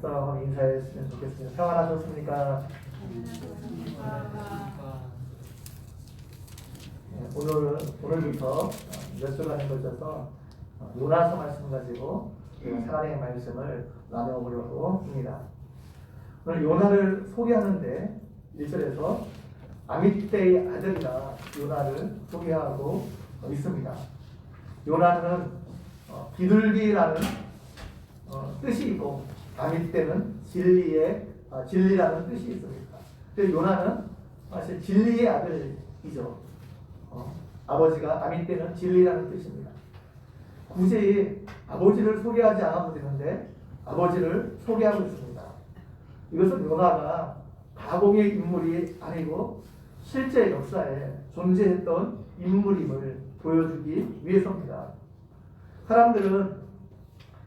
묵상하고 인사했으면 좋겠습니다. 평안하셨습니까? 오늘부터 몇 주간에 걸쳐서 요나서 말씀 가지고 하나님의 말씀을 나눠보려고 합니다. 오늘 요나를 소개하는데 1절에서 아미떼의 아들이라 요나를 소개하고 있습니다. 요나는 비둘기라는 뜻이 있고 아미떼는 진리라는 뜻이 있습니다. 그래서 요나는 사실 진리의 아들이죠. 아버지가 아미떼는 진리라는 뜻입니다. 굳이 아버지를 소개하지 않아도 되는데 아버지를 소개하고 있습니다. 이것은 요나가 가공의 인물이 아니고 실제 역사에 존재했던 인물임을 보여주기 위해서입니다. 사람들은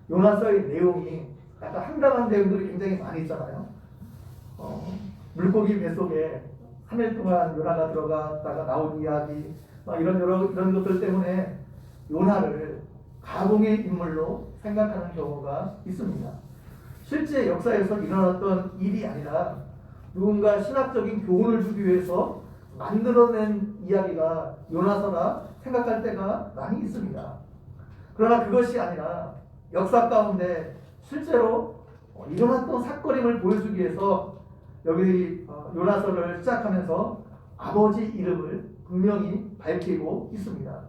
요나서의 내용이 약간 황당한 내용들이 굉장히 많이 있잖아요. 물고기 뱃속에 3일 동안 요나가 들어갔다가 나온 이야기, 이런 것들 때문에 요나를 가공의 인물로 생각하는 경우가 있습니다. 실제 역사에서 일어났던 일이 아니라 누군가 신학적인 교훈을 주기 위해서 만들어낸 이야기가 요나서라 생각할 때가 많이 있습니다. 그러나 그것이 아니라 역사 가운데 실제로 일어났던 사건임을 보여주기 위해서 여기 요나서를 시작하면서 아버지 이름을 분명히 밝히고 있습니다.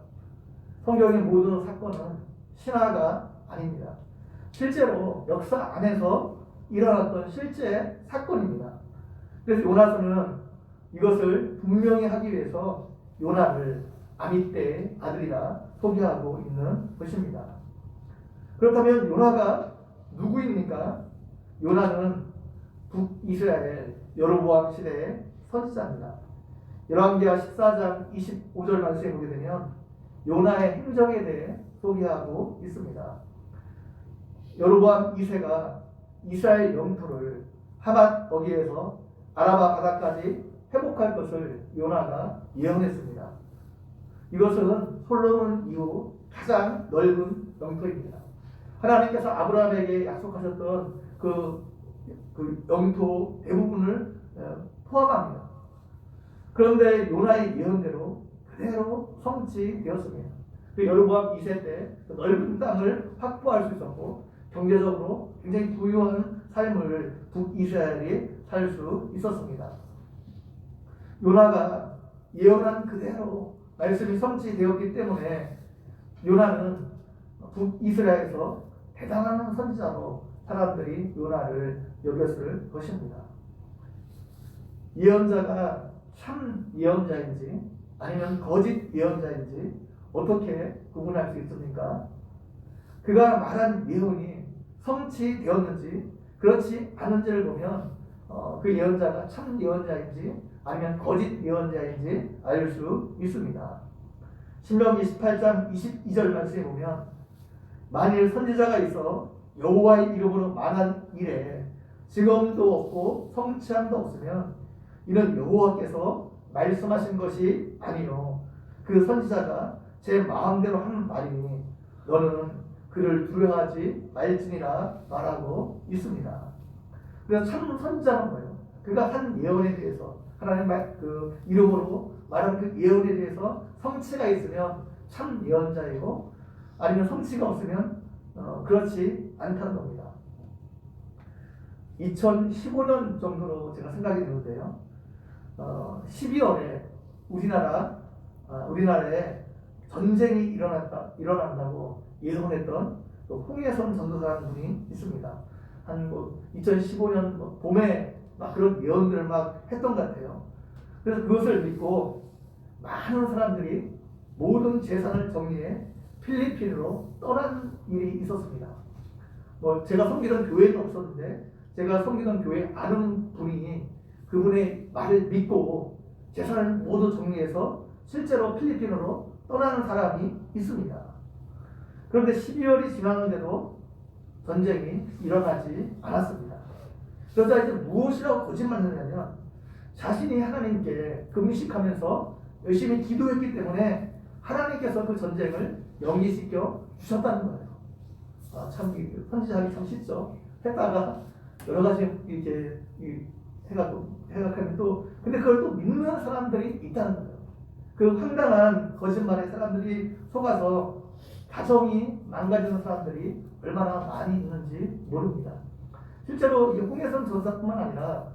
성경의 모든 사건은 신화가 아닙니다. 실제로 역사 안에서 일어났던 실제 사건입니다. 그래서 요나서는 이것을 분명히 하기 위해서 요나를 아미떼의 아들이라 소개하고 있는 것입니다. 그렇다면 요나가 누구입니까? 요나는 북이스라엘 여로보암 시대의 선지자입니다. 열왕기하 14장 25절 말씀에 보게 되면 요나의 행적에 대해 소개하고 있습니다. 여로보암 2세가 이스라엘 영토를 하맛 거기에서 아라바 바다까지 회복할 것을 요나가 예언했습니다. 이것은 솔로몬 이후 가장 넓은 영토입니다. 하나님께서 아브라함에게 약속하셨던 그 영토 대부분을 포함합니다. 그런데 요나의 예언대로 그대로 성취되었습니다. 여로보암 2세 때 넓은 땅을 확보할 수 있었고 경제적으로 굉장히 부유한 삶을 북이스라엘이 살 수 있었습니다. 요나가 예언한 그대로 말씀이 성취되었기 때문에 요나는 북이스라엘에서 대단한 선지자로 사람들이 요나를 여겼을 것입니다. 예언자가 참 예언자인지 아니면 거짓 예언자인지 어떻게 구분할 수 있습니까? 그가 말한 예언이 성취되었는지 그렇지 않은지를 보면 그 예언자가 참 예언자인지 아니면 거짓 예언자인지 알 수 있습니다. 신명기 18장 22절 말씀에 보면 만일 선지자가 있어 여호와의 이름으로 말한 일에 증언도 없고 성취함도 없으면 이는 여호와께서 말씀하신 것이 아니요 그 선지자가 제 마음대로 하는 말이니 너는 그를 두려워하지 말지니라 말하고 있습니다. 그래서 참 선지자는 뭐예요? 그가 한 예언에 대해서 하나님 그 이름으로 말한 그 예언에 대해서 성취가 있으면 참 예언자이고 아니면 성취가 없으면 그렇지 않다는 겁니다. 2015년 정도로 제가 생각이 드는데요. 12월에 우리나라에 전쟁이 일어난다고 예언했던 홍해선 전도사라는 분이 있습니다. 한 2015년 봄에 막 그런 예언들을 막 했던 것 같아요. 그래서 그것을 믿고 많은 사람들이 모든 재산을 정리해 필리핀으로 떠난 일이 있었습니다. 제가 섬기던 교회는 없었는데 제가 섬기던 교회 아는 분이 그분의 말을 믿고 재산을 모두 정리해서 실제로 필리핀으로 떠나는 사람이 있습니다. 그런데 12월이 지났는데도 전쟁이 일어나지 않았습니다. 그러자 이제 무엇이라고 거짓말을 하냐면 자신이 하나님께 금식하면서 열심히 기도했기 때문에 하나님께서 그 전쟁을 연기시켜 주셨다는 거예요. 참 선지자하기 참 쉽죠. 했다가 여러 가지 이렇게 생각하면 또 근데 그걸 또 믿는 사람들이 있다는 거예요. 그 황당한 거짓말에 사람들이 속아서 가정이 망가지는 사람들이 얼마나 많이 있는지 모릅니다. 실제로 이 홍해선 전사뿐만 아니라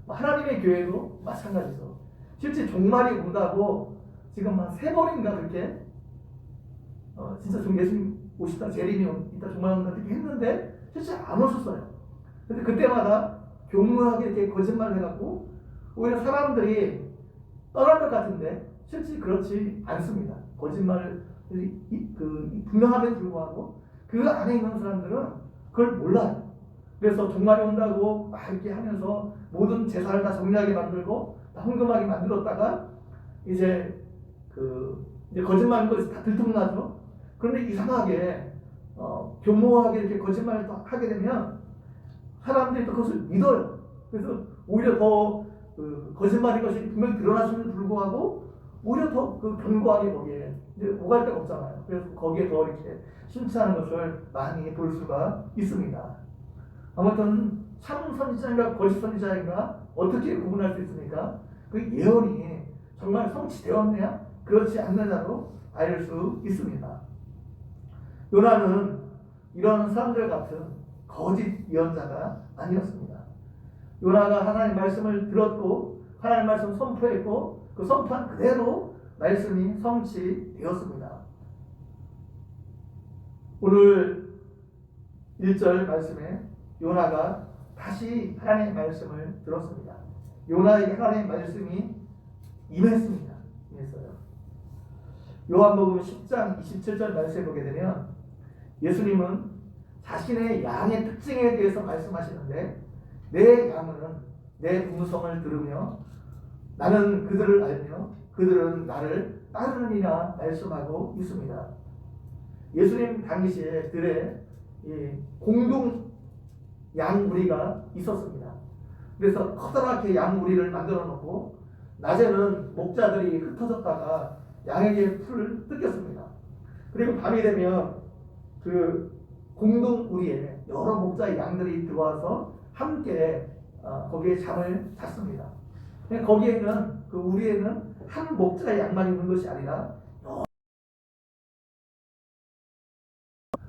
하나님의 교회도 마찬가지죠. 실제 종말이 온다고 지금 한 3번인가 그렇게 진짜 좀 예수님 오시다 재림이 있다 종말 온다 이렇게 했는데 실제 안 오셨어요. 근데 그때마다 교묘하게 이렇게 거짓말을 해갖고 오히려 사람들이 떠날 것 같은데 실제 그렇지 않습니다. 거짓말을 분명함에도 불구하고 그 안에 있는 사람들은 그걸 몰라요. 그래서 종말이 온다고 막 이렇게 하면서 모든 제사를 다 정리하게 만들고 다 헌금하게 만들었다가 이제 이제 거짓말인 것이 다 들통나죠. 그런데 이상하게 교모하게 이렇게 거짓말을 하게 되면 사람들이 또 그것을 믿어요. 그래서 오히려 더 거짓말인 것이 분명히 드러났음에도 불구하고 오히려 더 견고하게 거기에 이제 오갈 데가 없잖아요. 그래서 거기에 더 이렇게 심취하는 것을 많이 볼 수가 있습니다. 아무튼 참 선지자인가 거짓 선지자인가 어떻게 구분할 수 있습니까? 그 예언이 정말 성취되었느냐 그렇지 않느냐로 알 수 있습니다. 요나는 이런 사람들 같은 거짓 예언자가 아니었습니다. 요나가 하나님 말씀을 들었고 하나님 말씀을 선포했고 그 선포한 그대로 말씀이 성취되었습니다. 오늘 1절 말씀에 요나가 다시 하나님의 말씀을 들었습니다. 요나에게 하나님의 말씀이 임했습니다. 임했어요. 요한복음 10장 27절 말씀에 보게 되면 예수님은 자신의 양의 특징에 대해서 말씀하시는데 내 양은 내 음성을 들으며 나는 그들을 알며 그들은 나를 따르느니라 말씀하고 있습니다. 예수님 당시에 들에 공동 양무리가 있었습니다. 그래서 커다랗게 양무리를 만들어 놓고 낮에는 목자들이 흩어졌다가 양에게 풀을 뜯겼습니다. 그리고 밤이 되면 그 공동우리에 여러 목자의 양들이 들어와서 함께 거기에 잠을 잤습니다. 거기에는 그 우리에는 한 목자의 양만 있는 것이 아니라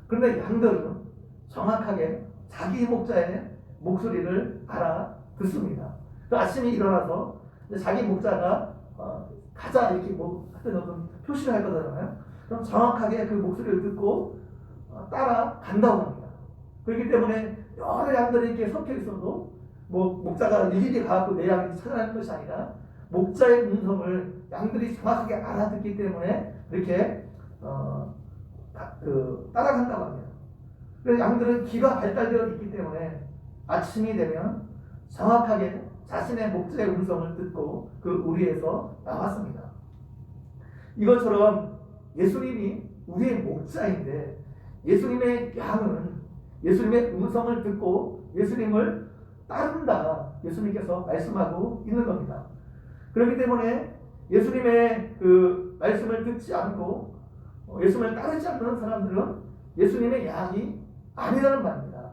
그런데 양들은 정확하게 자기 목자의 목소리를 알아듣습니다. 그 아침에 일어나서 자기 목자가 가자 이렇게 하여튼 어떤 표시를 할 거잖아요. 그럼 정확하게 그 목소리를 듣고 따라간다고 합니다. 그렇기 때문에 여러 양들이 이렇게 섞여 있어도 목자가 일일이 가고 내 양을 찾아내는 것이 아니라 목자의 음성을 양들이 정확하게 알아듣기 때문에 이렇게 따라간다고 합니다. 그래서 양들은 귀가 발달되어 있기 때문에 아침이 되면 정확하게 자신의 목자의 음성을 듣고 그 우리에서 나왔습니다. 이것처럼 예수님이 우리의 목자인데 예수님의 양은 예수님의 음성을 듣고 예수님을 따른다. 예수님께서 말씀하고 있는 겁니다. 그렇기 때문에 예수님의 그 말씀을 듣지 않고 예수님을 따르지 않는 사람들은 예수님의 양이 아니라는 말입니다.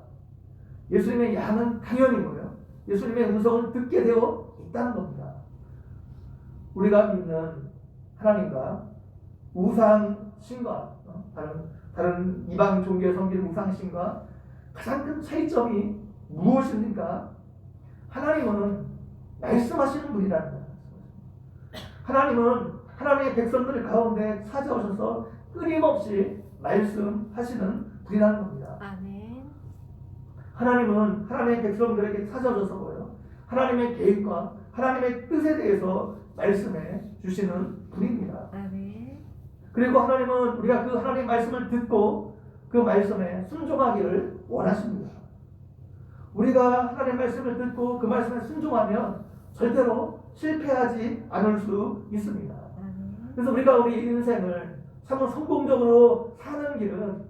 예수님의 양은 당연히 뭐예요? 예수님의 음성을 듣게 되어 있다는 겁니다. 우리가 믿는 하나님과 우상신과 다른 이방 종교에 섬기는 우상신과 가장 큰 차이점이 무엇입니까? 하나님은 말씀하시는 분이라는 거예요. 하나님은 하나님의 백성들 가운데 찾아오셔서 끊임없이 말씀하시는 분이라는 겁니다. 아멘. 하나님은 하나님의 백성들에게 찾아오셔서 뭐예요? 하나님의 계획과 하나님의 뜻에 대해서 말씀해 주시는 분입니다. 아멘. 그리고 하나님은 우리가 그 하나님의 말씀을 듣고 그 말씀에 순종하기를 원하십니다. 우리가 하나님의 말씀을 듣고 그 말씀에 순종하면 절대로 실패하지 않을 수 있습니다. 그래서 우리가 우리 인생을 참 성공적으로 사는 길은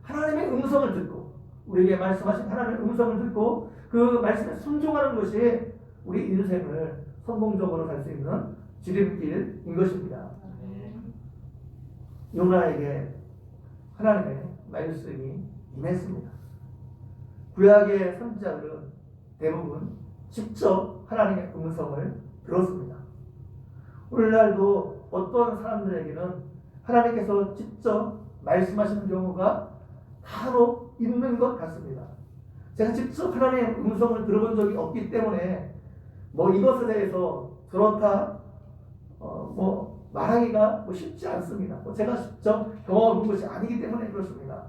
하나님의 음성을 듣고 우리에게 말씀하신 하나님의 음성을 듣고 그 말씀에 순종하는 것이 우리 인생을 성공적으로 살 수 있는 지름길인 것입니다. 요나에게 하나님의 말씀이 임했습니다. 구약의 선지자들은 대부분 직접 하나님의 음성을 들었습니다. 오늘날도 어떤 사람들에게는 하나님께서 직접 말씀하시는 경우가 간혹 있는 것 같습니다. 제가 직접 하나님의 음성을 들어본 적이 없기 때문에 이것에 대해서 그렇다 말하기가 쉽지 않습니다. 제가 직접 경험해본 것이 아니기 때문에 그렇습니다.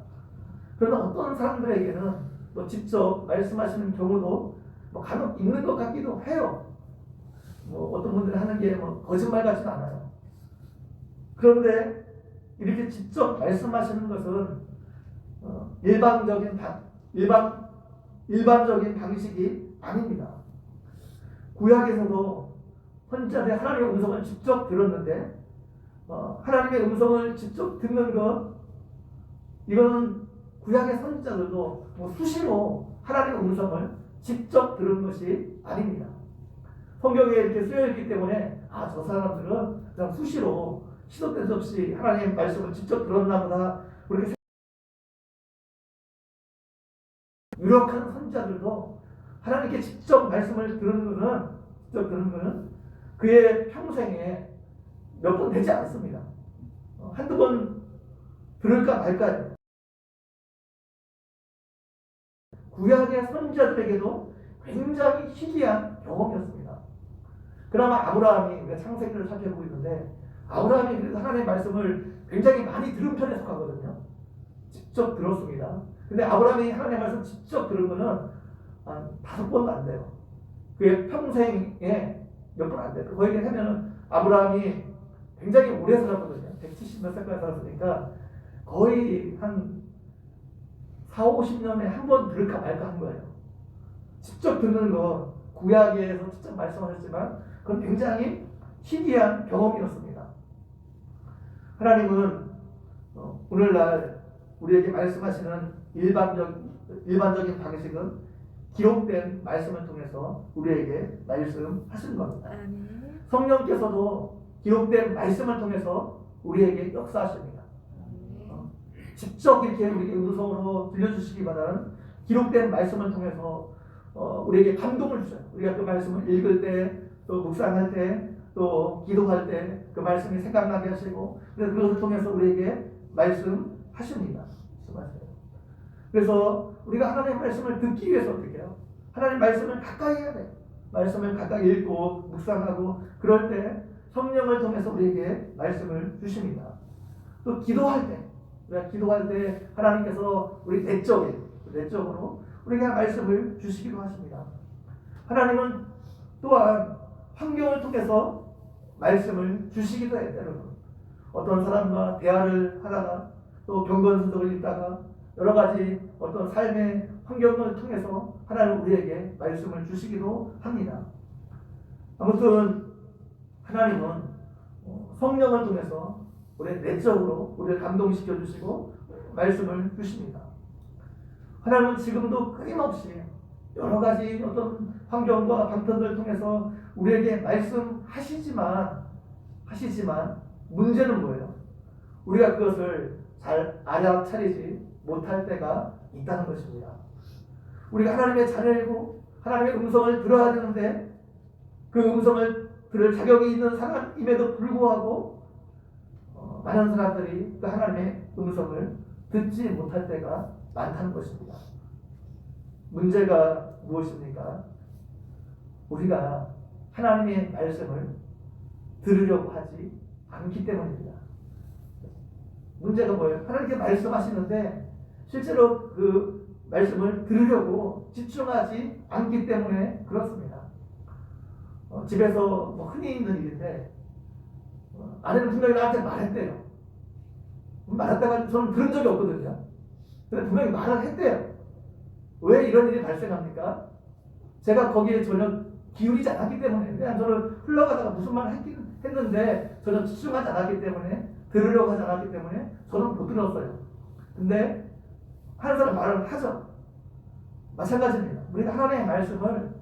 그러나 어떤 사람들에게는 직접 말씀하시는 경우도 간혹 있는 것 같기도 해요. 어떤 분들이 하는 게 거짓말 같지는 않아요. 그런데 이렇게 직접 말씀하시는 것은 일반적인 방식이 아닙니다. 구약에서도 선지자들이 하나님의 음성을 직접 들었는데 하나님의 음성을 직접 듣는 것, 이거는 구약의 선지자들도 수시로 하나님의 음성을 직접 들은 것이 아닙니다. 성경에 이렇게 쓰여있기 때문에 저 사람들은 그냥 수시로 시도 때도 없이 하나님의 말씀을 직접 들었나 보다, 그렇게 유력한 선지자들도 하나님께 직접 말씀을 들은 것은 그의 평생에 몇 번 되지 않습니다. 한두 번 들을까 말까요. 구약의 선지자들에게도 굉장히 희귀한 경험이었습니다. 그나마 아브라함이, 우리가 창세기를 살펴보고 있는데 아브라함이 그래도 하나님의 말씀을 굉장히 많이 들은 편에 속하거든요. 직접 들었습니다. 근데 아브라함이 하나님의 말씀 직접 들은 거는 한 5번도 안 돼요. 그의 평생에 몇 번 안 돼요. 거의 하면은 아브라함이 굉장히 오래 살았거든요. 170몇 살까지 살았으니까 거의 한 40-50년에 한 번 들을까 말까 한 거예요. 직접 듣는 거, 구약에서 직접 말씀하셨지만 그건 굉장히 희귀한 경험이었습니다. 하나님은 오늘날 우리에게 말씀하시는 일반적인 방식은 기록된 말씀을 통해서 우리에게 말씀하시는 겁니다. 성령께서도 기록된 말씀을 통해서 우리에게 역사하십니다. 직접 이렇게 우리에게 음성으로 들려주시기보다는 기록된 말씀을 통해서 우리에게 감동을 주셔요. 우리가 그 말씀을 읽을 때, 또 묵상할 때, 또 기도할 때 그 말씀이 생각나게 하시고, 그것을 통해서 우리에게 말씀하십니다. 그래서 우리가 하나님의 말씀을 듣기 위해서 어떻게 해요? 하나님 말씀을 가까이 해야 돼요. 말씀을 가까이 읽고 묵상하고 그럴 때 성령을 통해서 우리에게 말씀을 주십니다. 또 기도할 때, 우리가 기도할 때 하나님께서 우리 내적으로 우리에게 말씀을 주시기도 하십니다. 하나님은 또한 환경을 통해서 말씀을 주시기도 해요. 여러분, 어떤 사람과 대화를 하다가 또 경건서적을 읽다가 여러 가지 어떤 삶의 환경을 통해서 하나님 우리에게 말씀을 주시기도 합니다. 아무튼 하나님은 성령을 통해서 우리 내적으로 우리를 감동시켜 주시고 말씀을 주십니다. 하나님은 지금도 끊임없이 여러 가지 어떤 환경과 방편들을 통해서 우리에게 말씀하시지만 문제는 뭐예요? 우리가 그것을 잘 알아차리지 못할 때가 있다는 것입니다. 우리가 하나님의 자녀이고 하나님의 음성을 들어야 되는데 그 음성을 들을 자격이 있는 사람임에도 불구하고 많은 사람들이 그 하나님의 음성을 듣지 못할 때가 많다는 것입니다. 문제가 무엇입니까? 우리가 하나님의 말씀을 들으려고 하지 않기 때문입니다. 문제가 뭐예요? 하나님께 말씀하시는데 실제로 그 말씀을 들으려고 집중하지 않기 때문에 그렇습니다. 집에서 흔히 있는 일인데 아내는 분명히 나한테 말했대요. 말했다가 저는 들은 적이 없거든요. 근데 분명히 말을 했대요. 왜 이런 일이 발생합니까? 제가 거기에 전혀 기울이지 않았기 때문에, 그냥 저는 흘러가다가 무슨 말을 했는데 전혀 집중하지 않았기 때문에, 들으려고 하지 않았기 때문에 저는 못 들었어요. 근데 하는 사람 말을 하죠. 마찬가지입니다. 우리가 하나님의 말씀을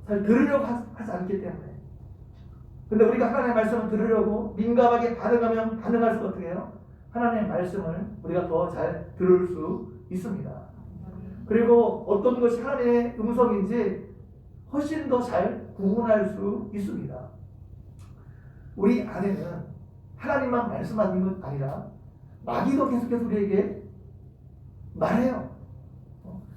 잘 들으려고 하지 않기 때문에. 근데 우리가 하나님의 말씀을 들으려고 민감하게 반응하면 반응할수록 어떻게 해요? 하나님의 말씀을 우리가 더 잘 들을 수 있습니다. 그리고 어떤 것이 하나님의 음성인지 훨씬 더 잘 구분할 수 있습니다. 우리 안에는 하나님만 말씀하는 것 아니라 마귀도 계속해서 우리에게 말해요.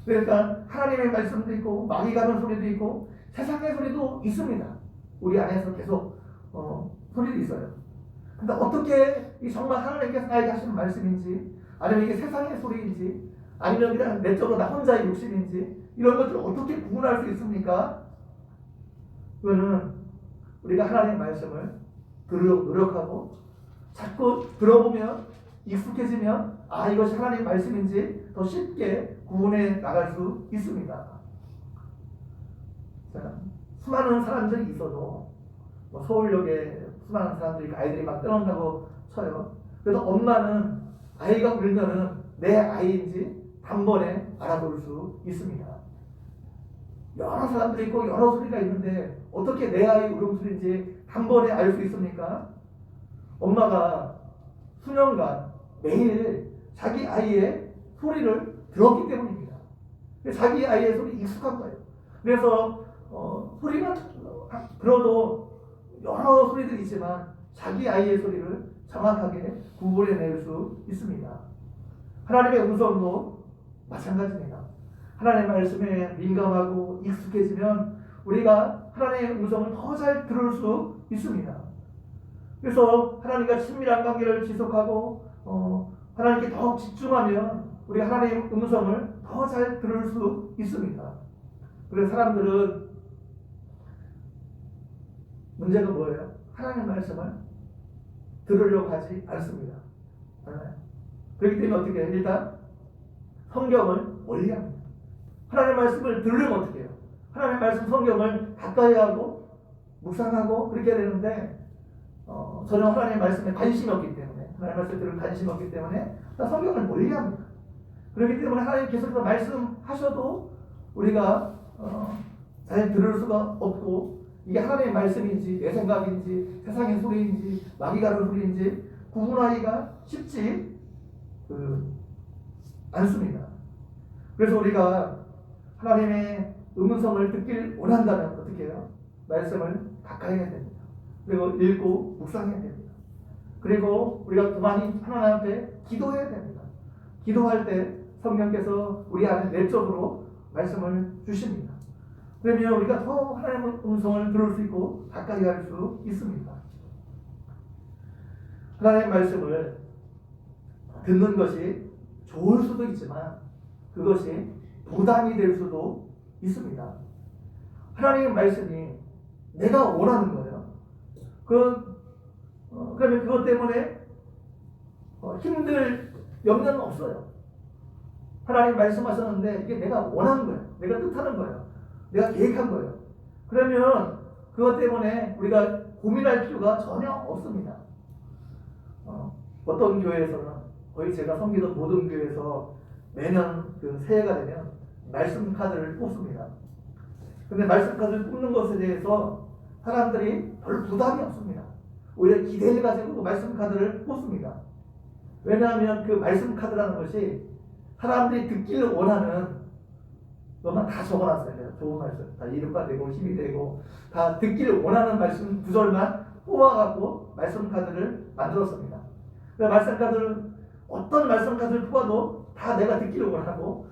그러니까 하나님의 말씀도 있고 마귀가 하는 소리도 있고 세상의 소리도 있습니다. 우리 안에서 계속 소리도 있어요. 근데 어떻게 이 정말 하나님께서 나에게 하시는 말씀인지, 아니면 이게 세상의 소리인지, 아니면 그냥 내적으로 나 혼자의 욕심인지, 이런 것들을 어떻게 구분할 수 있습니까? 그거는 우리가 하나님의 말씀을 들으려고 노력하고 자꾸 들어보면 익숙해지면 이것이 하나님의 말씀인지 더 쉽게 구분해 나갈 수 있습니다. 자, 수많은 사람들이 있어도 서울역에 수많은 사람들이 아이들이 막 떠난다고 쳐요. 그래서 엄마는 아이가 울면은 내 아이인지 단번에 알아볼 수 있습니다. 여러 사람들이 있고 여러 소리가 있는데 어떻게 내 아이 울음소리인지 단번에 알 수 있습니까? 엄마가 수년간 매일 자기 아이의 소리를 들었기 때문입니다. 자기 아이의 소리 익숙한 거예요. 그래서 소리만 들어도 여러 소리들이 있지만 자기 아이의 소리를 정확하게 구분해낼 수 있습니다. 하나님의 음성도 마찬가지입니다. 하나님의 말씀에 민감하고 익숙해지면 우리가 하나님의 음성을 더 잘 들을 수 있습니다. 그래서 하나님과 친밀한 관계를 지속하고 하나님께 더 집중하면 우리가 하나님의 음성을 더 잘 들을 수 있습니다. 그래서 사람들은 문제가 뭐예요? 하나님의 말씀을 들으려고 하지 않습니다. 그렇기 때문에 어떻게 해요? 일단 성경을 멀리합니다. 하나님의 말씀을 들으려면 어떻게 해요? 하나님의 말씀 성경을 가까이 하고 묵상하고 그렇게 해야 되는데 전혀 하나님의 말씀에 관심이 없기 때문에, 하나님의 말씀에 들을 관심이 없기 때문에 성경을 멀리합니다. 그렇기 때문에 하나님 계속해서 말씀하셔도 우리가 잘 들을 수가 없고, 이게 하나님의 말씀인지 내 생각인지 세상의 소리인지 마귀가 하는 소리인지 구분하기가 쉽지 않습니다. 그래서 우리가 하나님의 음성을 듣길 원한다면 어떻게 해요? 말씀을 가까이 해야 됩니다. 그리고 읽고 묵상해야 됩니다. 그리고 우리가 그만히 하나님 앞에 기도해야 됩니다. 기도할 때 성령께서 우리 안에 내적으로 말씀을 주십니다. 그러면 우리가 더 하나님의 음성을 들을 수 있고 가까이 할 수 있습니다. 하나님의 말씀을 듣는 것이 좋을 수도 있지만 그것이 부담이 될 수도 있습니다. 하나님의 말씀이 내가 원하는 거예요. 그러면 그것 때문에 힘들 염려는 없어요. 하나님 말씀하셨는데 이게 내가 원하는 거예요. 내가 뜻하는 거예요. 내가 계획한 거예요. 그러면 그것 때문에 우리가 고민할 필요가 전혀 없습니다. 어떤 교회에서는 거의 제가 섬기던 모든 교회에서 매년 그 새해가 되면 말씀 카드를 뽑습니다. 근데 말씀 카드를 뽑는 것에 대해서 사람들이 별 부담이 없습니다. 오히려 기대를 가지고 그 말씀 카드를 뽑습니다. 왜냐하면 그 말씀 카드라는 것이 사람들이 듣기를 원하는 것만 다 적어놨어요. 좋은 말씀, 다 이름과 되고 힘이 되고 다 듣기를 원하는 말씀 구절만 뽑아갖고 말씀 카드를 만들었습니다. 말씀 카드를 어떤 말씀 카드를 뽑아도 다 내가 듣기를 원하고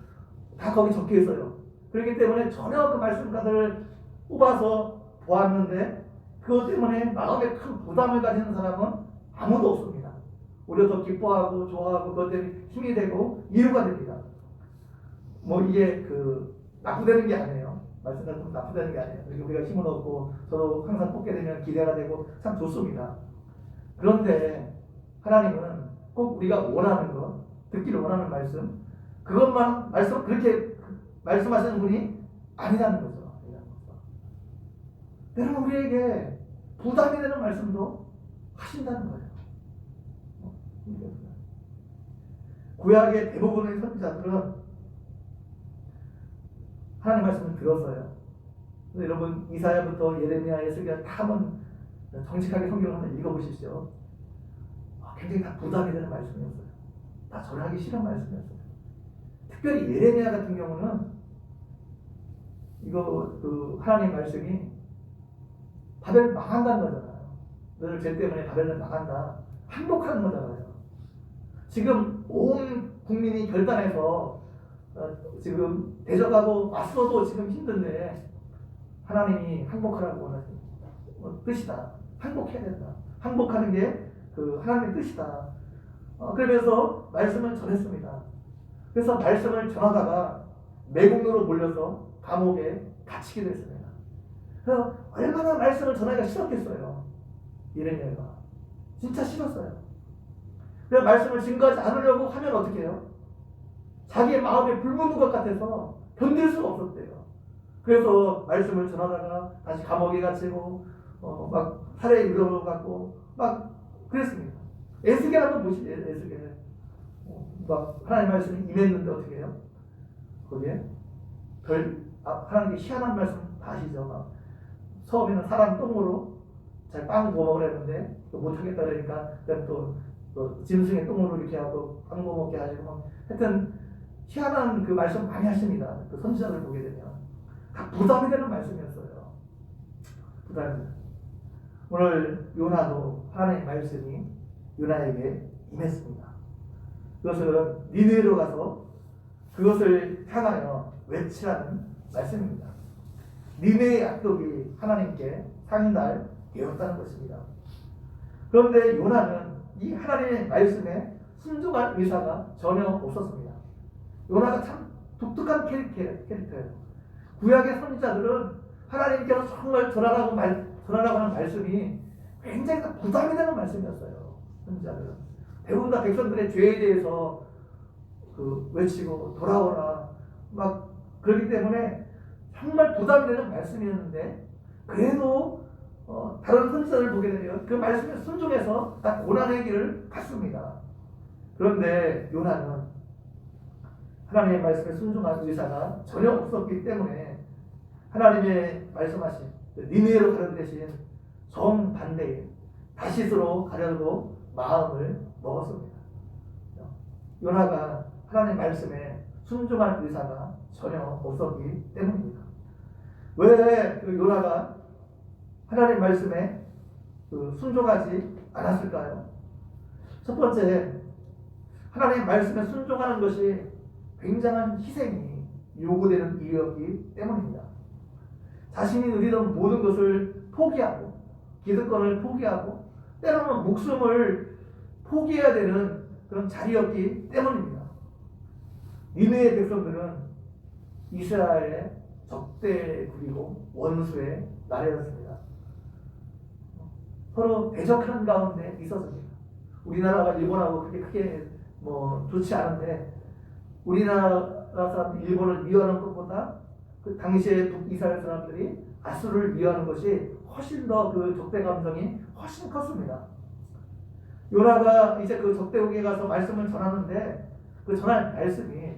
다 거기 적혀 있어요. 그렇기 때문에 전혀 그 말씀 카드를 뽑아서 보았는데 그것 때문에 마음에 큰 부담을 가지는 사람은 아무도 없습니다. 오히려 더 기뻐하고 좋아하고 그것 때문에 힘이 되고 이유가 됩니다. 이게 나쁘다는 게 아니에요. 말씀 카드 나쁘다는 게 아니에요. 그리고 우리가 힘을 얻고 저도 항상 뽑게 되면 기대가 되고 참 좋습니다. 그런데 하나님은 꼭 우리가 원하는 것, 듣기를 원하는 말씀, 그것만 그렇게 말씀하시는 분이 아니라는 거죠. 때로는 우리에게 부담이 되는 말씀도 하신다는 거예요. 구약의 대부분의 선지자들은 하나님 말씀을 들었어요. 그래서 여러분 이사야부터 예레미야, 에스겔 다 한번 정직하게 성경을 한번 읽어보십시오. 굉장히 다 부담이 되는 말씀이었어요. 다 전하기 싫은 말씀이었어요. 특별히 예레미야 같은 경우는 이거 그 하나님 말씀이 바벨 망한다는 거잖아요. 너를 죄 때문에 바벨은 망한다. 항복하는 거잖아요. 지금 온 국민이 결단해서 지금 대적하고 맞서도 지금 힘든데 하나님이 항복하라고 하는 뜻이다. 항복해야 된다. 항복하는 게 그 하나님의 뜻이다. 그러면서 말씀을 전했습니다. 그래서 말씀을 전하다가 매국노로 몰려서 감옥에 갇히게 됐습니다. 그래서 얼마나 말씀을 전하기가 싫었겠어요. 예레미야가. 진짜 싫었어요. 그래서 말씀을 증거하지 않으려고 하면 어떻게 해요? 자기의 마음에 불 붙는 것 같아서 견딜 수가 없었대요. 그래서 말씀을 전하다가 다시 감옥에 갇히고 막 살해 의뢰로 갖고 막 그랬습니다. 에스겔 한번 보시죠. 에스겔. 막 하나님 말씀이 임했는데 어떻게 해요? 거기에 하나님께 희한한 말씀 다 아시죠? 막 처음에는 사람 똥으로 잘 빵 구워 먹으려 했는데 못하겠다 그러니까 또 짐승의 똥으로 이렇게 하고 빵 구워 먹게 하시고 막 하여튼 희한한 그 말씀 많이 하십니다. 그 선지자들 보게 되면 다 부담이 되는 말씀이었어요. 부담이. 오늘 요나도 하나님의 말씀이 요나에게 임했습니다. 그것은 니느웨로 가서 그것을 향하여 외치라는 말씀입니다. 니느웨의 악독이 하나님께 상달되었다는 것입니다. 그런데 요나는 이 하나님의 말씀에 순종할 의사가 전혀 없었습니다. 요나가 참 독특한 캐릭터예요. 구약의 선지자들은 하나님께서 정말 전하라고 하는 말씀이 굉장히 부담이 되는 말씀이었어요. 선지자들은 대부분 다 백성들의 죄에 대해서 외치고 돌아오라 막 그렇기 때문에 정말 부담이 되는 말씀이었는데 그래도 다른 선지자를 보게 되면 그 말씀에 순종해서 다 고난의 길을 갔습니다. 그런데 요나는 하나님의 말씀에 순종할 의사가 전혀 없었기 때문에 하나님의 말씀하신 니느웨로 가는 대신 정반대의 다시스로 가려고 마음을 먹었습니다. 요나가 하나님의 말씀에 순종할 의사가 전혀 없었기 때문입니다. 왜 요나가 하나님의 말씀에 순종하지 않았을까요? 첫 번째, 하나님의 말씀에 순종하는 것이 굉장한 희생이 요구되는 일이었기 때문입니다. 자신이 누리던 모든 것을 포기하고 기득권을 포기하고 때로는 목숨을 포기해야 되는 그런 자리였기 때문입니다. 니느웨 백성들은 이스라엘의 적대국이고 원수의 나라였습니다. 서로 대적하는 가운데 있었습니다. 우리나라가 일본하고 그렇게 크게 좋지 않은데 우리나라 사람들 일본을 미워하는 것보다 그 당시에 북이스라엘 사람들이 아수르를 미워하는 것이 훨씬 더 그 적대 감정이 훨씬 컸습니다. 요나가 이제 그 적대국에 가서 말씀을 전하는데 그 전할 말씀이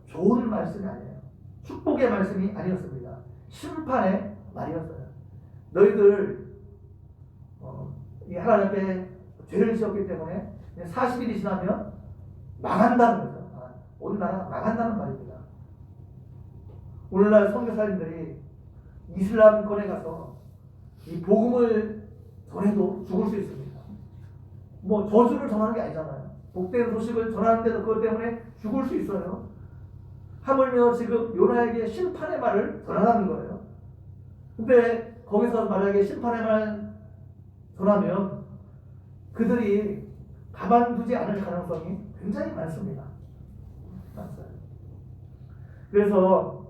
좋은 말씀이 아니에요. 축복의 말씀이 아니었습니다. 심판의 말이었어요. 너희들 이 하나님 앞에 죄를 지었기 때문에 40일이 지나면 망한다는 거죠. 온 나라 망한다는 말입니다. 오늘날 선교사님들이 이슬람권에 가서 이 복음을 전해도 죽을 수 있습니다. 저주를 전하는 게 아니잖아요. 복된 소식을 전하는데도 그것 때문에 죽을 수 있어요. 하물며 지금 요나에게 심판의 말을 전하는 거예요. 근데 거기서 만약에 심판의 말 전하면 그들이 가만두지 않을 가능성이 굉장히 많습니다. 맞아요. 그래서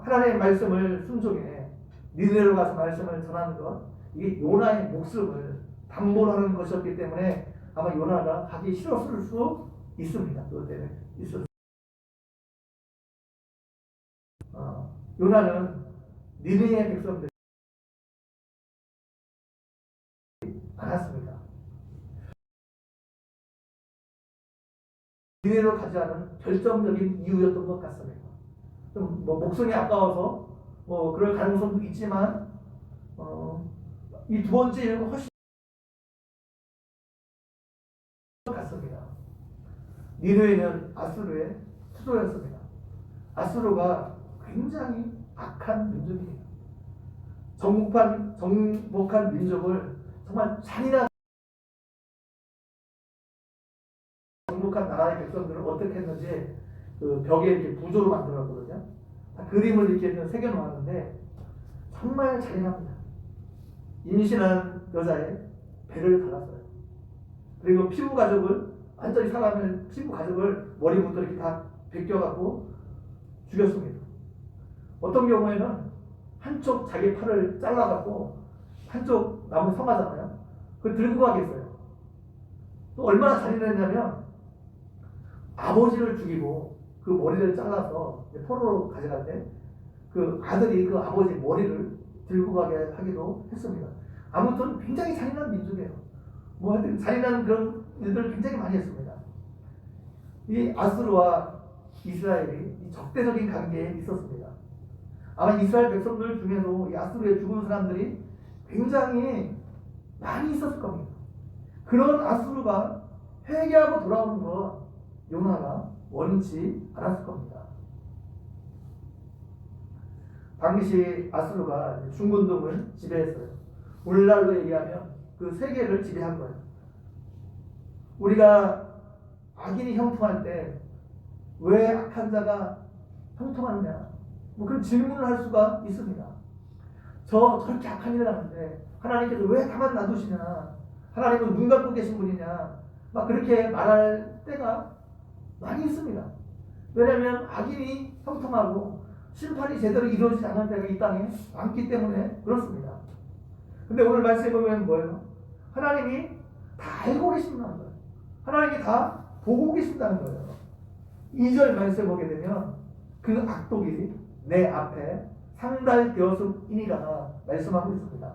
하나님의 말씀을 순종해 니느웨로 가서 말씀을 전하는 것, 이게 요나의 목숨을 담보로 하는 것이었기 때문에 아마 요나가 가기 싫었을 수 있습니다. 그것 때문에 있었습니다. 요나는 니느웨의 백성들이 많았습니다. 니느웨로 가지 않은 결정적인 이유였던 것 같습니다. 좀 목숨이 아까워서 그럴 가능성도 있지만 이 두 번째 이유가 훨씬 같습니다. 니느웨는 아수르의 수도였습니다. 아수르가 굉장히 악한 민족이에요. 정복한 민족을 정말 잔인한 정복한 나라의 백성들을 어떻게 했는지 그 벽에 이렇게 구조로 만들었거든요. 그림을 이렇게 새겨 놓았는데 정말 잔인합니다. 임신한 여자의 배를 갈랐어요. 그리고 피부 가죽을 완전히 사람의 피부 가죽을 머리부터 이렇게 다 벗겨갖고 죽였습니다. 어떤 경우에는 한쪽 자기 팔을 잘라갖고 한쪽 나무 성하잖아요. 그걸 들고 가겠어요. 또 얼마나 잔인했냐면 아버지를 죽이고 그 머리를 잘라서 포로로 가져갈 때 그 아들이 그 아버지 머리를 들고 가게 하기도 했습니다. 아무튼 굉장히 잔인한 민족이에요. 뭐 하여튼 잔인한 그런 일들을 굉장히 많이 했습니다. 이 아수르와 이스라엘이 적대적인 관계에 있었습니다. 아마 이스라엘 백성들 중에도 이 아수르에 죽은 사람들이 굉장히 많이 있었을 겁니다. 그런 아수르가 회개하고 돌아오는 건 요나가 원치 않았을 겁니다. 당시 아수르가 중근동을 지배했어요. 오늘날로 얘기하면 그 세계를 지배한 거예요. 우리가 악인이 형통할 때 왜 악한 자가 형통하느냐? 뭐 그런 질문을 할 수가 있습니다. 저렇게 악한 일을 하는데 하나님께서 왜 가만 놔두시냐? 하나님은 눈 감고 계신 분이냐? 막 그렇게 말할 때가 많이 있습니다. 왜냐하면 악인이 형통하고 심판이 제대로 이루어지지 않은 때가 이 땅에 많기 때문에 그렇습니다. 근데 오늘 말씀해 보면 뭐예요? 하나님이 다 알고 계신다는 거예요. 하나님이 다 보고 계신다는 거예요. 2절 말씀 보게 되면 그 악독이 내 앞에 상달되었음이니라 말씀하고 있습니다.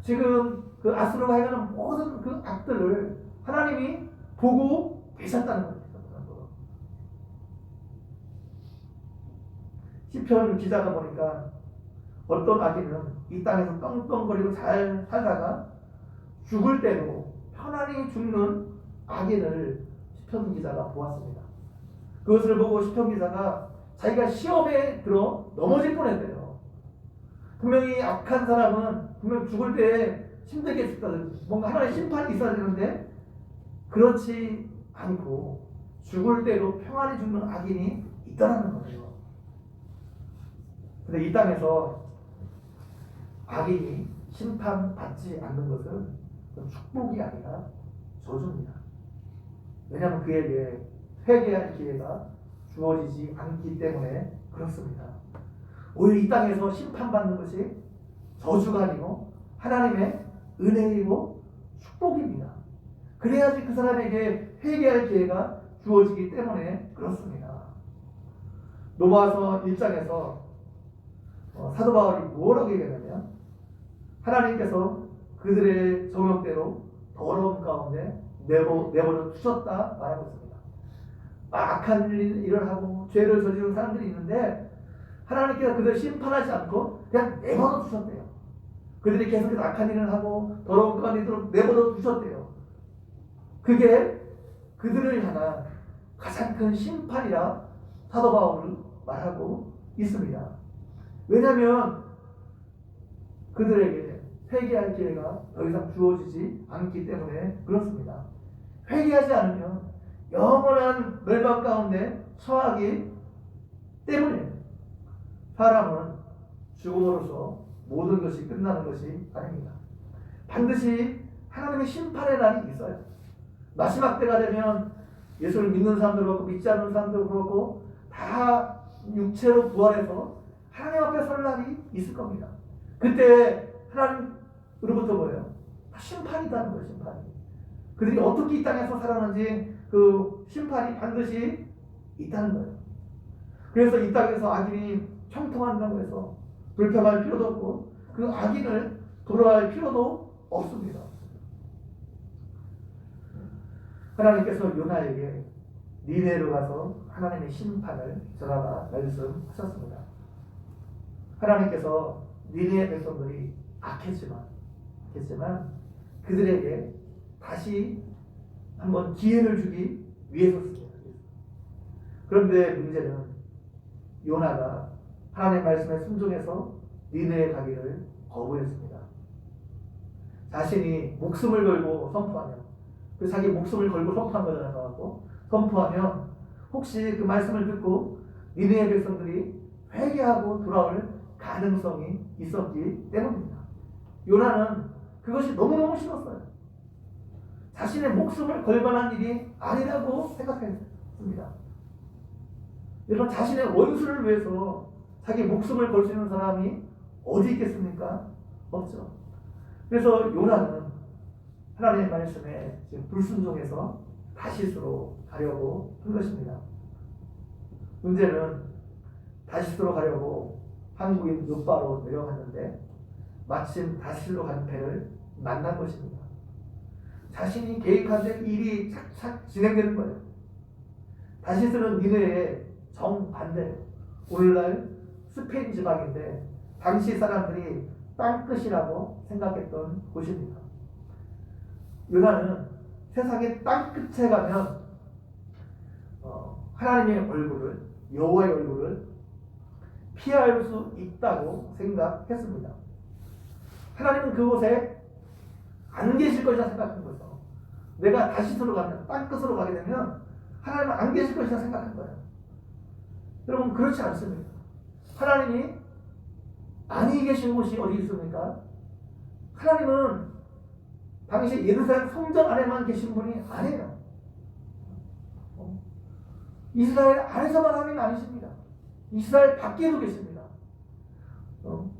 지금 그 아수르가 행하는 모든 그 악들을 하나님이 보고 계셨다는 거예요. 시편 기자가 보니까 어떤 악인은 이 땅에서 떵떵거리고 잘 살다가 죽을 때도 편안히 죽는 악인을 시편 기자가 보았습니다. 그것을 보고 시편 기자가 자기가 시험에 들어 넘어질 뻔했대요. 분명히 악한 사람은 분명 죽을 때 힘들게 죽다든지 뭔가 하나의 심판이 있어야 되는데 그렇지 않고 죽을 때도 평안히 죽는 악인이 있다는 거예요. 근데 이 땅에서 악인이 심판받지 않는 것은 축복이 아니라 저주입니다. 왜냐하면 그에게 회개할 기회가 주어지지 않기 때문에 그렇습니다. 오히려 이 땅에서 심판받는 것이 저주가 아니고 하나님의 은혜이고 축복입니다. 그래야지 그 사람에게 회개할 기회가 주어지기 때문에 그렇습니다. 로마서 1장에서 사도 바울이 뭐라고 얘기하냐면 하나님께서 그들의 정욕대로 더러운 가운데 내버려 두셨다 말하고 있습니다. 악한 일을 하고 죄를 저지르는 사람들이 있는데 하나님께서 그들을 심판하지 않고 그냥 내버려 두셨대요. 그들이 계속해서 악한 일을 하고 더러운 가운데 내버려 두셨대요. 그게 그들을 향한 가장 큰 심판이라 사도 바울은 말하고 있습니다. 왜냐하면 그들에게 회개할 기회가 더 이상 주어지지 않기 때문에 그렇습니다. 회개하지 않으면 영원한 멸망 가운데 처하기 때문에 사람은 죽음으로써 모든 것이 끝나는 것이 아닙니다. 반드시 하나님의 심판의 날이 있어요. 마지막 때가 되면 예수를 믿는 사람도 그렇고 믿지 않는 사람도 그렇고 다 육체로 부활해서 하나님 앞에 설 날이 있을 겁니다. 그때 하나님으로부터 뭐예요? 심판이 있다는 거예요. 심판이. 그들이 어떻게 이 땅에서 살았는지 그 심판이 반드시 있다는 거예요. 그래서 이 땅에서 악인이 형통한다고 해서 불평할 필요도 없고 그 악인을 돌아할 필요도 없습니다. 하나님께서 요나에게 니네로 가서 하나님의 심판을 전하라 말씀하셨습니다. 하나님께서 니네 백성들이 악했지만 그들에게 다시 한번 기회를 주기 위해서였습니다. 그런데 문제는 요나가 하나님의 말씀에 순종해서 니느웨에 가기를 거부했습니다. 자신이 목숨을 걸고 선포하면, 그 자기 목숨을 걸고 선포한 거잖아요. 선포하면 혹시 그 말씀을 듣고 니느웨 백성들이 회개하고 돌아올 가능성이 있었기 때문입니다. 요나는 그것이 너무너무 싫었어요. 자신의 목숨을 걸 만한 일이 아니라고 생각했습니다. 여러분, 자신의 원수를 위해서 자기 목숨을 걸 수 있는 사람이 어디 있겠습니까? 없죠. 그래서 요나는 하나님의 말씀에 지금 불순종해서 다시스로 가려고 한 것입니다. 문제는 다시스로 가려고 한국인 요바로 내려갔는데 마침 다시스로 가는 배를 만난 것입니다. 자신이 계획한 대로 일이 착착 진행되는 거예요. 다시스는 니느웨의 정반대, 오늘날 스페인 지방인데 당시 사람들이 땅끝이라고 생각했던 곳입니다. 요나는 세상의 땅끝에 가면 하나님의 얼굴을, 여호와의 얼굴을 피할 수 있다고 생각했습니다. 하나님은 그곳에 안 계실 것이라 생각한 거죠. 내가 다시스로 가면, 땅끝으로 가게 되면 하나님은 안 계실 것이라 생각한 거예요. 여러분, 그렇지 않습니다. 하나님이 아니 계신 곳이 어디 있습니까? 하나님은 당시 예루살렘 성전 안에만 계신 분이 아니에요. 이스라엘 안에서만 하나님이 아니십니다. 이스라엘 밖에도 계십니다.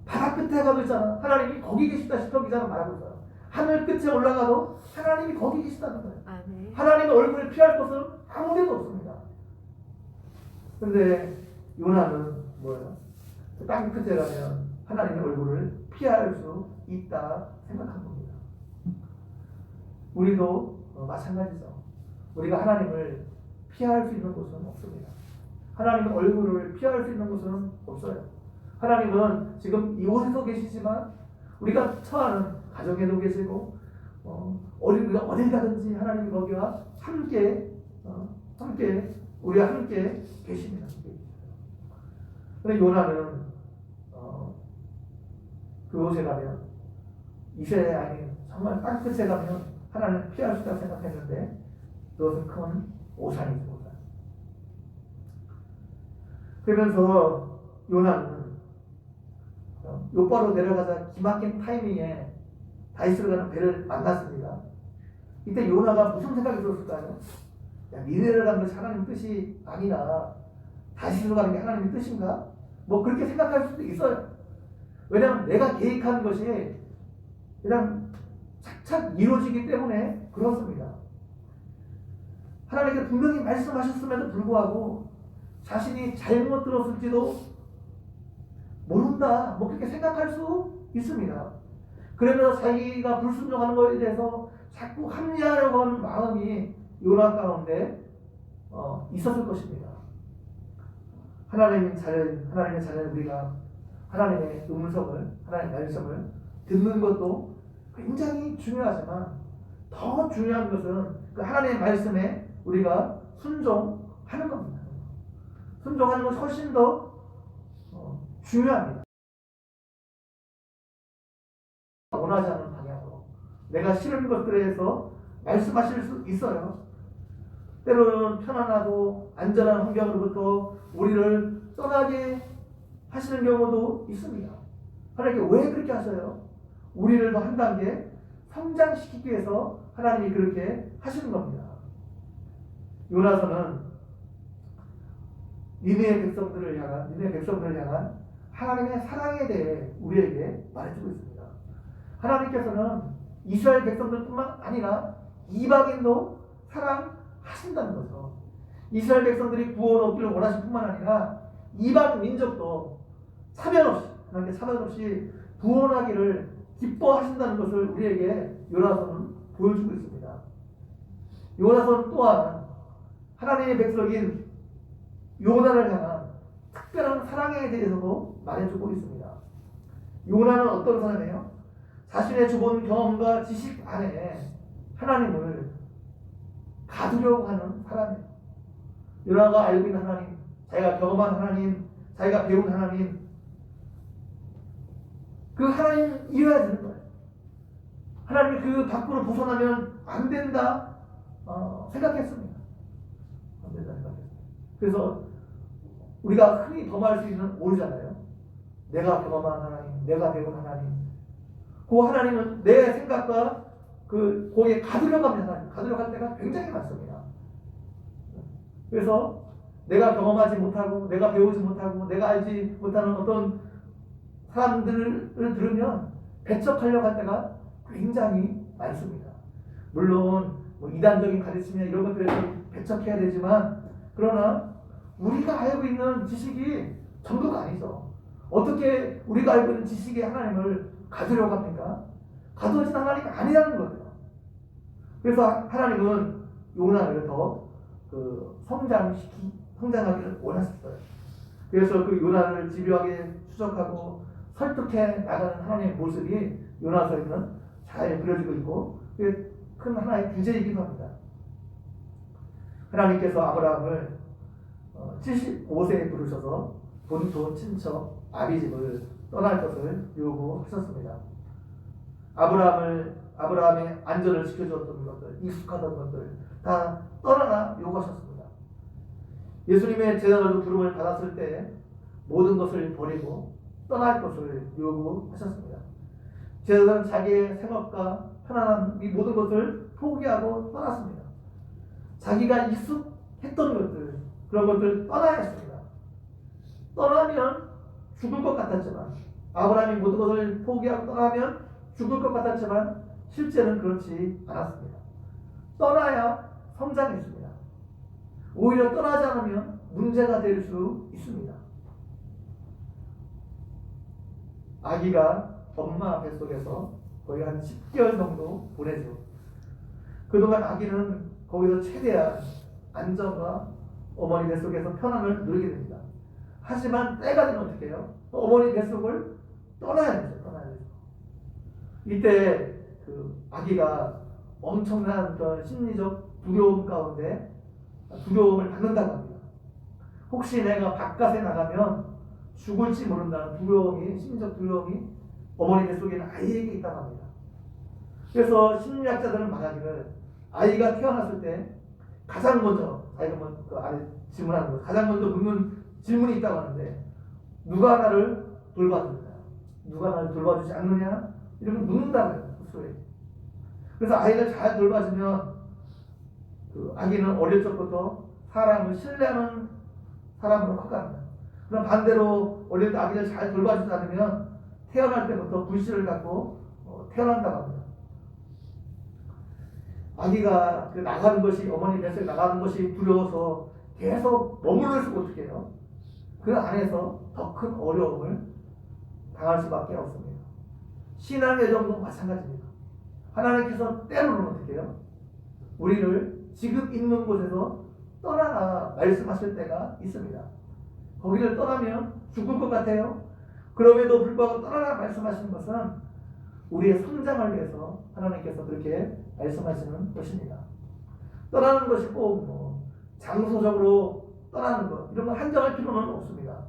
바다 끝에 가도 있잖아. 하나님이 거기 계시다시피 기자는 말하고 있어요. 하늘 끝에 올라가도 하나님이 거기 계시다는 거예요. 네. 하나님의 얼굴을 피할 곳은 아무 데도 없습니다. 그런데 요나는 뭐예요? 땅 끝에 가면 하나님의 얼굴을 피할 수 있다 생각한 겁니다. 우리도 마찬가지죠. 우리가 하나님을 피할 수 있는 곳은 없습니다. 하나님의 얼굴을 피할 수 있는 곳은 없어요. 하나님은 지금 이곳에서 계시지만 우리가 처하는 가정에도 계시고 우리가 어딜 가든지 하나님이 거기와 함께 우리와 함께 계십니다. 그런데 요나는 그곳에 가면 이스라엘 아닌 정말 땅끝에 가면 하나님을 피할 수 있다고 생각했는데 그것은 큰 오산이죠. 오산. 그러면서 요나는 요바로 내려가자 기막힌 타이밍에 다시스로 가는 배를 만났습니다. 이때 요나가 무슨 생각이 들었을까요? 야, 니느웨를 가는 것이 하나님 뜻이 아니라 다시스로 가는 게 하나님의 뜻인가? 뭐 그렇게 생각할 수도 있어요. 왜냐하면 내가 계획한 것이 그냥 착착 이루어지기 때문에 그렇습니다. 하나님께 분명히 말씀하셨음에도 불구하고 자신이 잘못 들었을지도 모른다, 뭐 그렇게 생각할 수 있습니다. 그러면서 자기가 불순종하는 것에 대해서 자꾸 합리하려고 하는 마음이 요나 가운데 있었을 것입니다. 하나님의 자녀는 우리가 하나님의 음성을, 하나님의 말씀을 듣는 것도 굉장히 중요하지만 더 중요한 것은 그 하나님의 말씀에 우리가 순종하는 겁니다. 순종하는 것이 훨씬 더 중요합니다. 원하지 않는 방향으로 내가 싫은 것들에서 말씀하실 수 있어요. 때로는 편안하고 안전한 환경으로부터 우리를 떠나게 하시는 경우도 있습니다. 하나님께 왜 그렇게 하셔요? 우리를 더 한 단계 성장시키기 위해서 하나님이 그렇게 하시는 겁니다. 요나서는 니느웨 백성들을 향한 하나님의 사랑에 대해 우리에게 말해주고 있습니다. 하나님께서는 이스라엘 백성들뿐만 아니라 이방인도 사랑하신다는 거죠. 이스라엘 백성들이 구원 얻기를 원하실 뿐만 아니라 이방 민족도 하나님께 차별 없이 구원하기를 기뻐하신다는 것을 우리에게 요나서는 보여주고 있습니다. 요나서는 또한 하나님의 백성인 요나를 향한 특별한 사랑에 대해서도 말해주고 있습니다. 요나는 어떤 사람이에요? 자신의 좁은 경험과 지식 안에 하나님을 가두려고 하는 사람이에요. 요나가 알고 있는 하나님, 자기가 경험한 하나님, 자기가 배운 하나님, 그 하나님 이해해야 되는 거예요. 하나님이 그 밖으로 벗어나면 안 된다 생각했습니다. 안 된다 생각했어요. 그래서 우리가 흔히 범할 수 있는 오류잖아요. 내가 경험한 하나님, 내가 배운 하나님. 그 하나님은 내 생각과 거기에 가두려가면 하나님, 가두려갈 때가 굉장히 많습니다. 그래서 내가 경험하지 못하고, 내가 배우지 못하고, 내가 알지 못하는 어떤 사람들을 들으면 배척하려고 할 때가 굉장히 많습니다. 물론 뭐 이단적인 가르침이나 이런 것들에서 배척해야 되지만, 그러나 우리가 알고 있는 지식이 전부가 아니죠. 어떻게 우리가 알고 있는 지식의 하나님을 가두려고 합니까? 가두어진 하나님이 아니라는 거예요. 그래서 하나님은 요나를 더 성장하기를 원하셨어요. 그래서 그 요나를 집요하게 추적하고 설득해 나가는 하나님의 모습이 요나서에는 잘 그려지고 있고, 그게 큰 하나의 규제이기도 합니다. 하나님께서 아브라함을 75세에 부르셔서 본토 친척 아비집을 떠날 것을 요구하셨습니다. 아브라함의 안전을 지켜주었던 것들, 익숙하던 것들 다 떠나라 요구하셨습니다. 예수님의 제자들도 부름을 받았을 때 모든 것을 버리고 떠날 것을 요구하셨습니다. 제자들은 자기의 생업과 편안한 이 모든 것을 포기하고 떠났습니다. 자기가 익숙했던 것들, 그런 것들 떠나야 했습니다. 떠나면 죽을 것 같았지만, 아브라함이 모든 것을 포기하고 떠나면 죽을 것 같았지만 실제는 그렇지 않았습니다. 떠나야 성장했습니다. 오히려 떠나지 않으면 문제가 될 수 있습니다. 아기가 엄마 뱃속에서 거의 한 10개월 정도 보내죠. 그동안 아기는 거기서 최대한 안정과 어머니 뱃속에서 편안을 누리게 됩니다. 하지만 때가 되면 어떻게 해요? 어머니 뱃속을 떠나야 되죠. 이때 아기가 엄청난 그런 심리적 두려움 가운데 두려움을 받는다고 합니다. 혹시 내가 바깥에 나가면 죽을지 모른다는 두려움이, 심리적 두려움이 어머니 뱃속에는 아이에게 있다고 합니다. 그래서 심리학자들은 말하기를 아이가 태어났을 때 가장 먼저, 자기가 그 안에 질문하는 거, 가장 먼저 묻는 질문이 있다고 하는데, 누가 나를 돌봐주느냐, 누가 나를 돌봐주지 않느냐, 이렇게 묻는다고 해요. 스스로에게. 그래서 아이를 잘 돌봐주면 아기는 어릴 적부터 사람을 신뢰하는 사람으로 커갑니다. 그럼 반대로 어릴 때 아기를 잘 돌봐주지 않으면 태어날 때부터 불신을 갖고 태어난다고 합니다. 아기가 나가는 것이, 어머니 뱃속에 나가는 것이 두려워서 계속 머물러 있으면 어떻게 해요? 그 안에서 더 큰 어려움을 당할 수밖에 없습니다. 신앙의 정도 마찬가지입니다. 하나님께서 때로는 어떻게 해요? 우리를 지금 있는 곳에서 떠나라 말씀하실 때가 있습니다. 거기를 떠나면 죽을 것 같아요. 그럼에도 불구하고 떠나라 말씀하시는 것은 우리의 성장을 위해서 하나님께서 그렇게 말씀하시는 것입니다. 떠나는 것이 꼭 장소적으로 떠나는 것, 이런 거 한정할 필요는 없습니다.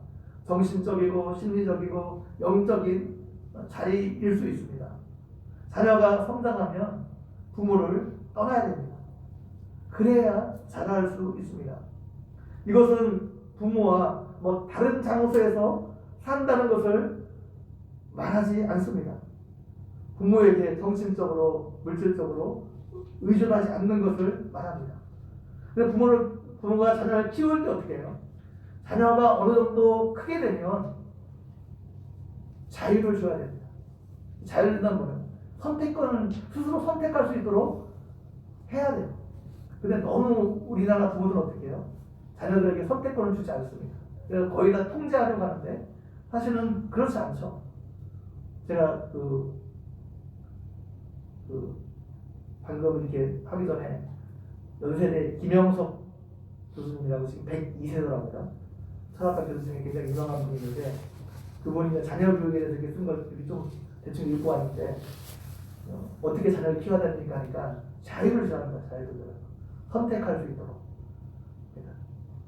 정신적이고 심리적이고 영적인 자리일 수 있습니다. 자녀가 성장하면 부모를 떠나야 됩니다. 그래야 자랄 수 있습니다. 이것은 부모와 다른 장소에서 산다는 것을 말하지 않습니다. 부모에게 정신적으로, 물질적으로 의존하지 않는 것을 말합니다. 그래서 부모가 자녀를 키울 때 어떻게 해요? 자녀가 어느 정도 크게 되면 자유를 줘야 됩니다. 자유를 준다는 거는 선택권을 스스로 선택할 수 있도록 해야 돼요. 근데 너무 우리나라 부모들은 어떻게 해요? 자녀들에게 선택권을 주지 않습니다. 그래서 거의 다 통제하려고 하는데 사실은 그렇지 않죠. 제가 방금 이렇게 하기 전에 연세대 김영석 교수님이라고 지금 102세더랍니다. 철학과 교수 중에 굉장히 유명한 분이 있는데, 그분이 자녀 교육에 대해서 이렇게 쓴 걸 좀 대충 읽고 왔는데, 어떻게 자녀를 키워야 됩니까 하니까 자유를 주라는 거예요. 자유를 선택할 수 있도록.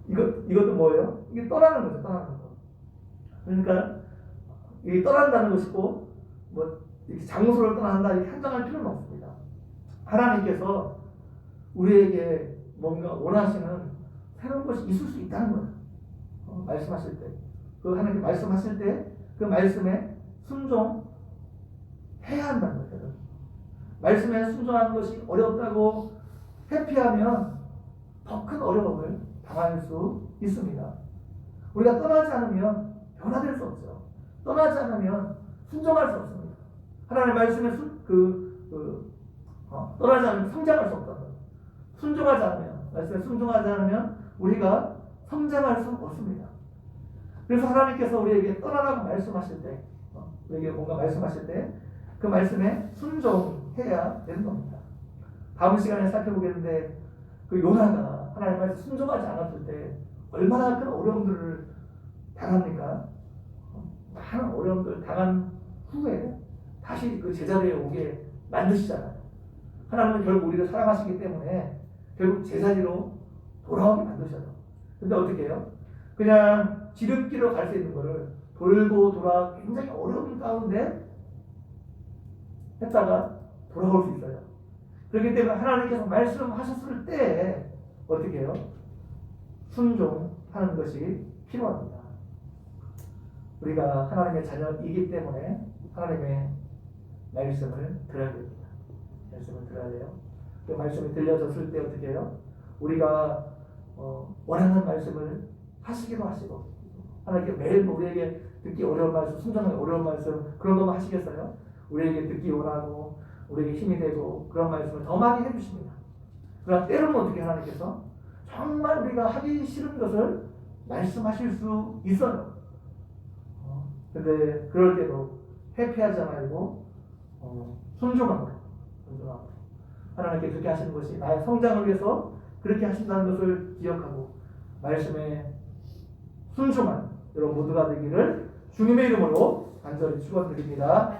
이것도 뭐예요? 이게 떠나는 거죠. 떠나는 거. 그러니까 이 떠난다는 것이고 뭐 이렇게 장소를 떠난다 이렇게 한정할 필요는 없습니다. 하나님께서 우리에게 뭔가 원하시는 새로운 것이 있을 수 있다는 거예요. 말씀하실 때, 그 하나님 말씀하실 때 그 말씀에 순종해야 한다는 거예요. 말씀에 순종하는 것이 어렵다고 회피하면 더 큰 어려움을 당할 수 있습니다. 우리가 떠나지 않으면 변화될 수 없죠. 떠나지 않으면 순종할 수 없습니다. 하나님의 말씀에 떠나지 않으면 성장할 수 없다는 거예요. 순종하지 않으면, 말씀에 순종하지 않으면 우리가 성장할 수 없습니다. 그래서 하나님께서 우리에게 떠나라고 말씀하실 때, 우리에게 뭔가 말씀하실 때 그 말씀에 순종해야 되는 겁니다. 다음 시간에 살펴보겠는데 그 요나가 하나님 말씀 순종하지 않았을 때 얼마나 큰 어려움들을 당합니까? 많은 어려움들 당한 후에 다시 그 제자리에 오게 만드시잖아요. 하나님은 결국 우리를 사랑하시기 때문에 결국 제자리로 돌아오게 만드셔요. 근데 어떻게 해요? 그냥 지름길로 갈 수 있는 거를 돌고 돌아 굉장히 어려운 가운데 했다가 돌아올 수 있어요. 그렇기 때문에 하나님께서 말씀하셨을 때 어떻게 해요? 순종하는 것이 필요합니다. 우리가 하나님의 자녀이기 때문에 하나님의 말씀을 들어야 됩니다. 말씀을 들어야 돼요. 그 말씀이 들려졌을 때 어떻게 해요? 우리가 원하는 말씀을 하시기도 하시고 하나님께 매일 우리에게 듣기 어려운 말씀, 순종하기 어려운 말씀 그런 것만 하시겠어요? 우리에게 듣기 원하고 우리에게 힘이 되고 그런 말씀을 더 많이 해주십니다. 그러나 때로는 어떻게 하나님께서 정말 우리가 하기 싫은 것을 말씀하실 수 있어요. 근데 그럴 때도 회피하지 말고 순종하고 하나님께 그렇게 하시는 것이 나의 성장을 위해서 그렇게 하신다는 것을 기억하고 말씀에 순종한 여러분 모두가 되기를 주님의 이름으로 간절히 축원드립니다.